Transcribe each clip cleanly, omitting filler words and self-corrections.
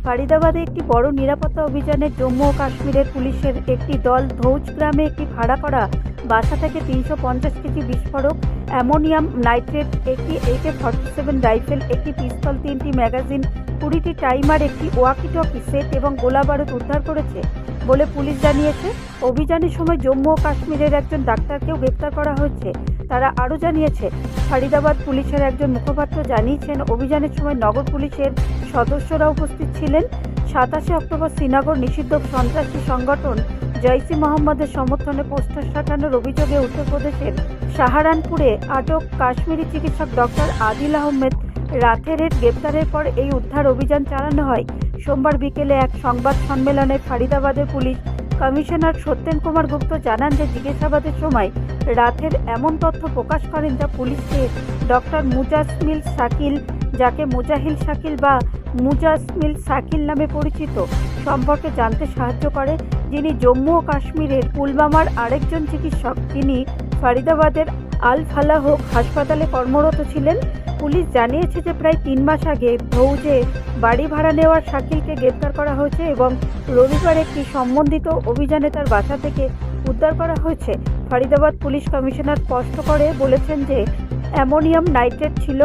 ফরিদাবাদে একটি বড় নিরাপত্তা অভিযানে জম্মু ও কাশ্মীরের পুলিশের একটি দল ধৌজ গ্রামে একটি ভাড়া করা বাসা থেকে 350 কেজি বিস্ফোরক, অ্যামোনিয়াম নাইট্রেট, একটি AK-47 রাইফেল, একটি পিস্তল, 3টি ম্যাগাজিন, 20টি টাইমার, একটি ওয়াকি-টকি সেট এবং গোলা বারুদ উদ্ধার করেছে বলে পুলিশ জানিয়েছে। অভিযানের সময় জম্মু ও কাশ্মীরের একজন ডাক্তারকেও গ্রেপ্তার করা হয়েছে। তারা আরও জানিয়েছে, ফরিদাবাদ পুলিশের একজন মুখপাত্র জানিয়েছেন, অভিযানের সময় নগর পুলিশের সদস্যরা উপস্থিত ছিলেন। 27 অক্টোবর শ্রীনগর নিষিদ্ধ সন্ত্রাসী সংগঠন জৈশ-ই-মোহাম্মদের সমর্থনে পোস্টার সাটানোর অভিযোগে উত্তরপ্রদেশের সাহারানপুরে আটক কাশ্মীরি চিকিৎসক ডক্টর আদিল আহমেদ রাথেরের গ্রেপ্তারের পর এই উদ্ধার অভিযান চালানো হয়। সোমবার বিকেলে এক সংবাদ সম্মেলনে ফরিদাবাদের পুলিশ কমিশনার সত্যেন কুমার গুপ্ত জানান যে জিজ্ঞাসাবাদের সময় রাথের এমন তথ্য প্রকাশ করেন যা পুলিশকে ডক্টর মুজাসমিল শাকিল, যাকে মুজাহিল শাকিল বা মুজাসমিল শাকিল নামে পরিচিত, সম্পর্কে জানতে সাহায্য করে, যিনি জম্মু ও কাশ্মীরের পুলওয়ামার আরেকজন চিকিৎসক, যিনি ফরিদাবাদের আল ফালাহ হাসপাতালে কর্মরত ছিলেন। পুলিশ জানিয়েছে যে প্রায় 3 মাস আগে ধৌজে বাড়ি ভাড়া নেওয়ার শাকিলকে গ্রেপ্তার করা হয়েছে এবং রবিবার একটি সম্বন্ধিত অভিযানে তার বাসা থেকে উদ্ধার করা হয়েছে। ফরিদাবাদ পুলিশ কমিশনার স্পষ্ট করে বলেছেন যে অ্যামোনিয়াম নাইট্রেট ছিল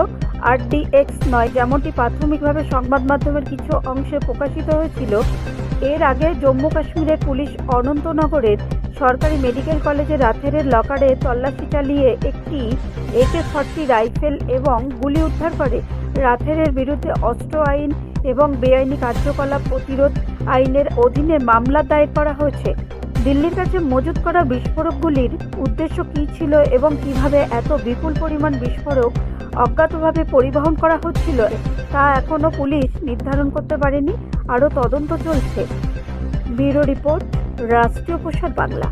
RDX নয়, যেমনটি প্রাথমিকভাবে সংবাদ মাধ্যমের কিছু অংশে প্রকাশিত হয়েছিল। এর আগে জম্মু কাশ্মীরের পুলিশ অনন্তনগরের সরকারি মেডিকেল কলেজে রাথেরের লকারে তল্লাশি চালিয়ে একটি AK-40 রাইফেল এবং গুলি উদ্ধার করে। রাথেরের বিরুদ্ধে অস্ত্র আইন এবং বেআইনি কার্যকলাপ প্রতিরোধ আইনের অধীনে মামলা দায়ের করা হয়েছে। দিল্লির কাছে মজুত করা বিস্ফোরকগুলির উদ্দেশ্য কী ছিল এবং কিভাবে এত বিপুল পরিমাণ বিস্ফোরক অজ্ঞাতভাবে পরিবহন করা হচ্ছিল তা এখনও পুলিশ নির্ধারণ করতে পারেনি। আরও তদন্ত চলছে। ব্যুরো রিপোর্ট, রাষ্ট্রীয় প্রসার বাংলা।